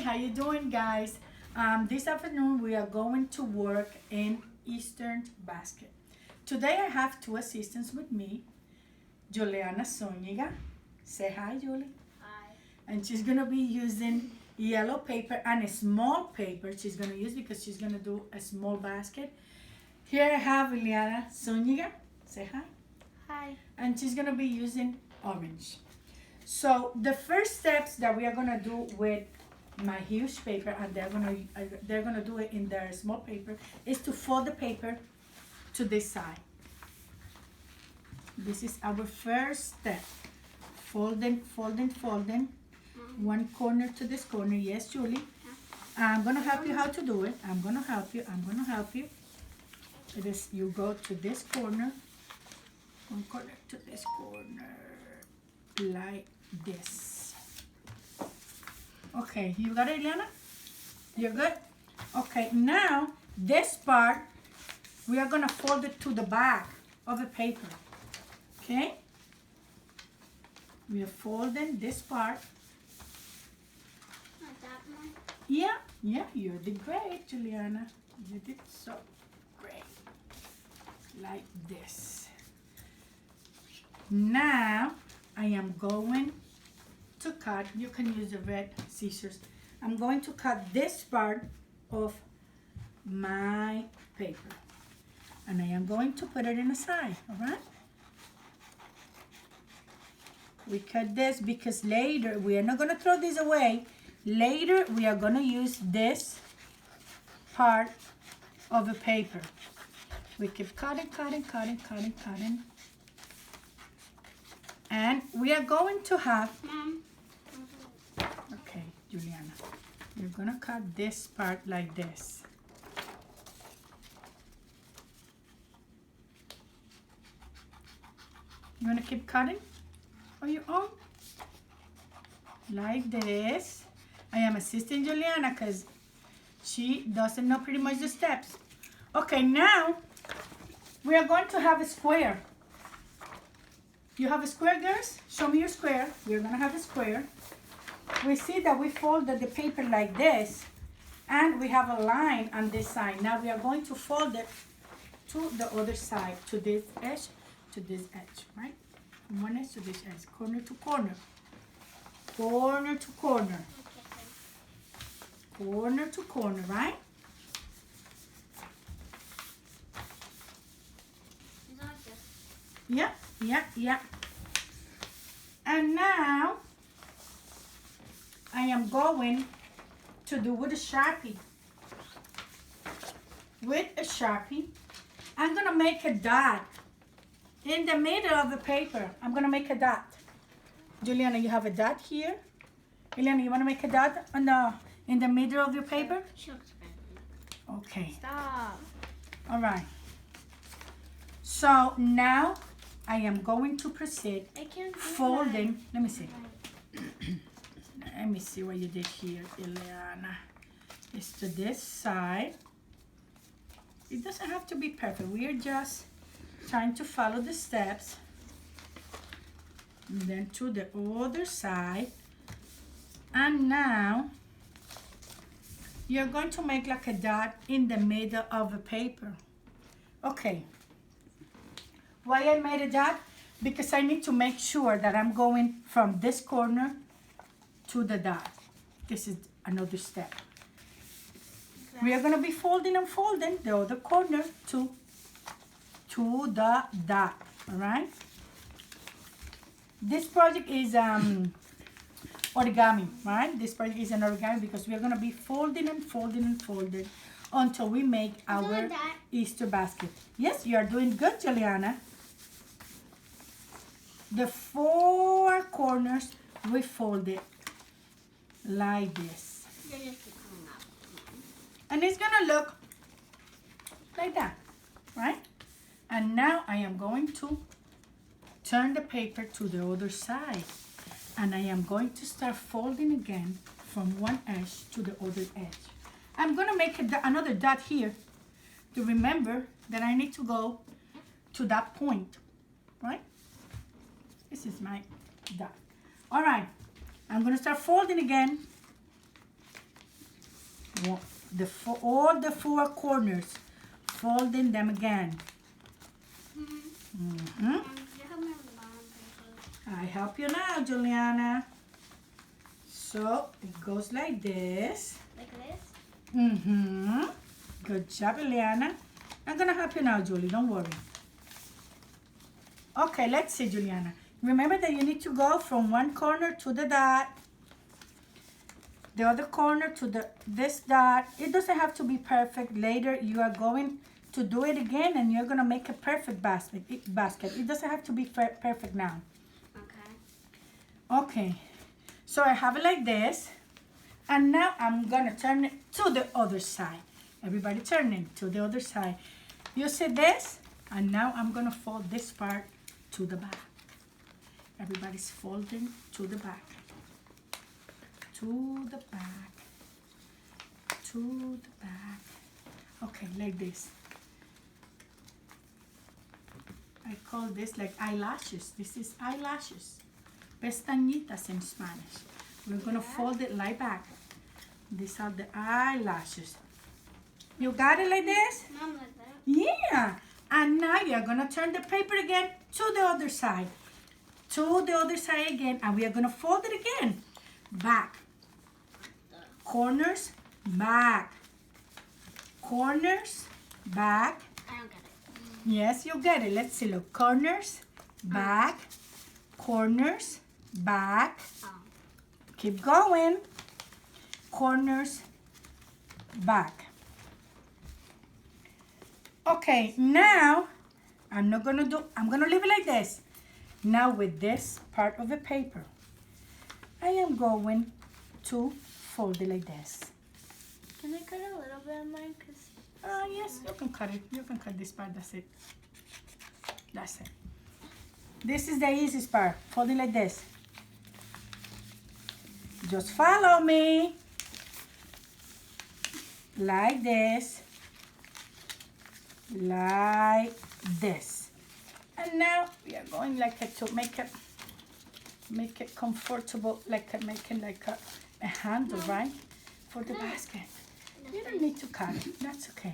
how you doing, guys? This afternoon we are going to work in Eastern Basket. Today I have two assistants with me, Juliana Zuniga. Say hi, Julie. Hi. And she's gonna be using yellow paper and a small paper she's gonna use because she's gonna do a small basket. Here I have Juliana Zuniga. Say hi. Hi. And she's gonna be using orange. So the first steps that we are gonna do with my huge paper, and they're gonna do it in their small paper, is to fold the paper to this side. This is our first step. Folding, folding, folding. One corner to this corner. Yes, Julie. I'm gonna help you how to do it. I'm gonna help you. I'm gonna help you. It is you go to this corner. One corner to this corner. Like this. Okay, you got it, Eliana? You're good? Okay, now this part we are gonna fold it to the back of the paper. Okay? We are folding this part. Like that one? Yeah, you did great, Juliana. You did so great. Like this. Now I am going to cut, you can use the red scissors. I'm going to cut this part of my paper. And I am going to put it in the side, all right? We cut this because later, we are not gonna throw this away. Later, we are gonna use this part of the paper. We keep cutting, cutting, cutting, cutting, cutting. And we are going to have, Mom. okay, Juliana, you're gonna cut this part like this. You wanna keep cutting on your own? Like this. I am assisting Juliana because she doesn't know pretty much the steps. Okay, now we are going to have a square. You have a square, girls? Show me your square. We're gonna have a square. We see that we folded the paper like this, and we have a line on this side. Now we are going to fold it to the other side, to this edge, right? From one edge to this edge, corner to corner. Corner to corner. Corner to corner, right? Is that like this? Yeah. And now I am going to do with a Sharpie. With a Sharpie, I'm gonna make a dot in the middle of the paper. I'm gonna make a dot. Juliana, you have a dot here. Juliana, you wanna make a dot on in the middle of your paper? Sure. Okay. Stop. All right. So now I am going to proceed I can't do folding. Let me see. that. Let me see what you did here, Ileana. It's to this side. It doesn't have to be perfect. We are just trying to follow the steps. And then to the other side. And now you're going to make like a dot in the middle of the paper. Okay. Why I made a dot? Because I need to make sure that I'm going from this corner to the dot. This is another step. We are going to be folding and folding the other corner to the dot, all right? This project is origami, right? This project is an origami because we are going to be folding and folding and folding until we make our Easter basket. Yes, you are doing good, Juliana. The four corners we fold it like this. They're just coming up. And it's gonna look like that, right? And now I am going to turn the paper to the other side. And I am going to start folding again from one edge to the other edge. I'm gonna make another dot here to remember that I need to go to that point, right? This is my dot. All right, I'm gonna start folding again All the four corners, folding them again. You help me with the bottom pieces. I help you now, Juliana. So it goes like this. Like this? Good job, Juliana. I'm gonna help you now, Julie. Don't worry. Okay, let's see, Juliana. Remember that you need to go from one corner to the dot, the other corner to this dot. It doesn't have to be perfect. Later, you are going to do it again, and you're gonna make a perfect basket. It doesn't have to be perfect now. Okay. Okay. So I have it like this, and now I'm gonna turn it to the other side. Everybody turning to the other side. You see this? And now I'm gonna fold this part to the back. Everybody's folding to the back. To the back. To the back. Okay, like this. I call this like eyelashes. This is eyelashes. Pestañitas in Spanish. We're gonna fold it like back. These are the eyelashes. You got it like this? Mom, like that? Yeah. And now you're gonna turn the paper again to the other side. To the other side again, and we are gonna fold it again. Back. Corners, back. Corners, back. I don't get it. Yes, you get it. Let's see. Look. Corners, back. Corners, back. Oh. Keep going. Corners, back. Okay, now I'm gonna leave it like this. Now with this part of the paper, I am going to fold it like this. Can I cut a little bit of mine? Cause Yes, you can cut it. You can cut this part, that's it. That's it. This is the easiest part, fold it like this. Just follow me. Like this. Like this. And now we are going like to make it comfortable, making like a handle, right? For the basket. You don't need to cut it, that's okay.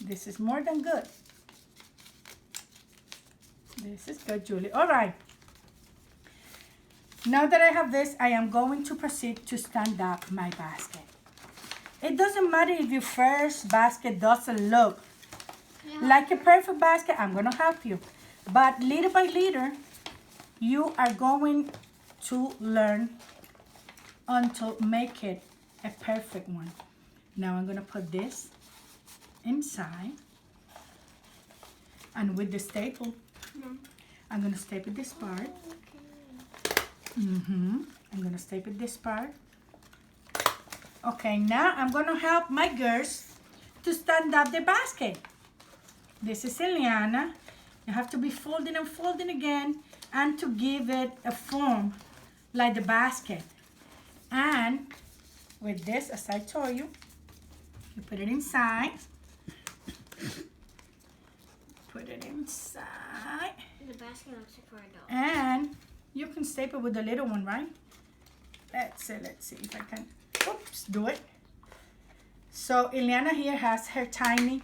This is more than good. This is good, Julie. All right. Now that I have this, I am going to proceed to stand up my basket. It doesn't matter if your first basket doesn't look like a perfect basket. I'm going to help you. But little by little, you are going to learn until make it a perfect one. Now I'm going to put this inside. And with the staple, I'm going to staple this part. I'm going to staple this part. Okay, now I'm going to help my girls to stand up the basket. This is Eliana. You have to be folding and folding again and to give it a form like the basket. And with this, as I told you, you put it inside. Put it inside. The basket looks like for a doll. And you can staple with the little one, right? Let's see if I can. Oops, do it. So Eliana here has her tiny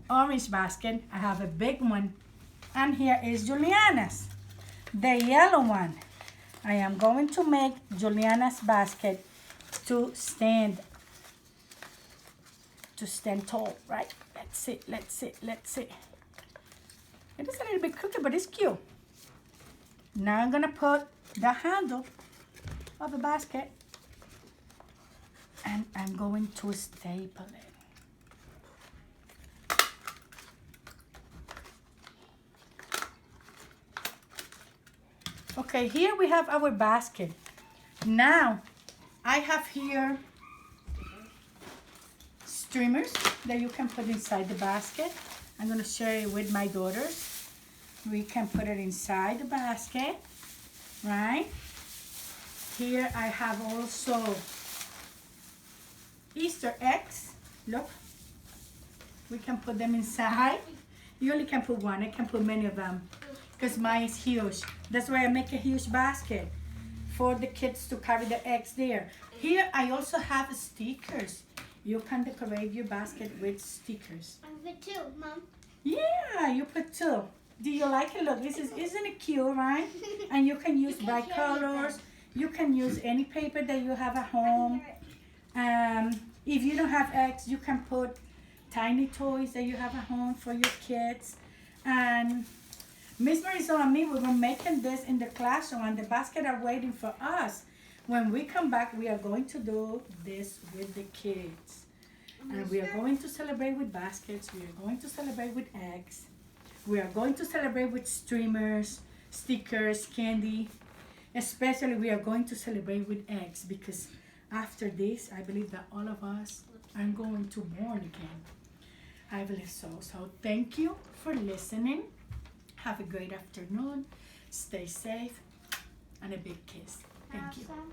orange basket. I have a big one. And here is Juliana's, the yellow one. I am going to make Juliana's basket to stand tall, right? Let's see. It is a little bit crooked, but it's cute. Now I'm gonna put the handle of the basket and I'm going to staple it. Okay, here we have our basket. Now, I have here streamers that you can put inside the basket. I'm going to share it with my daughters. We can put it inside the basket, right? Here I have also Easter eggs. Look, we can put them inside. You only can put one. I can put many of them because mine is huge. That's why I make a huge basket for the kids to carry the eggs there. Here I also have stickers. You can decorate your basket with stickers. I put 2, Mom. Yeah, you put 2. Do you like it? Look, isn't it cute, right? And you can use bright colors. You can use any paper that you have at home. If you don't have eggs, you can put tiny toys that you have at home for your kids. And Miss Marisol and me, we were making this in the classroom, and the basket are waiting for us. When we come back, we are going to do this with the kids. And we are going to celebrate with baskets. We are going to celebrate with eggs. We are going to celebrate with streamers, stickers, candy. Especially we are going to celebrate with eggs, because after this, I believe that all of us are going to born again. I believe so. So thank you for listening. Have a great afternoon. Stay safe. And a big kiss. Thank you. Awesome.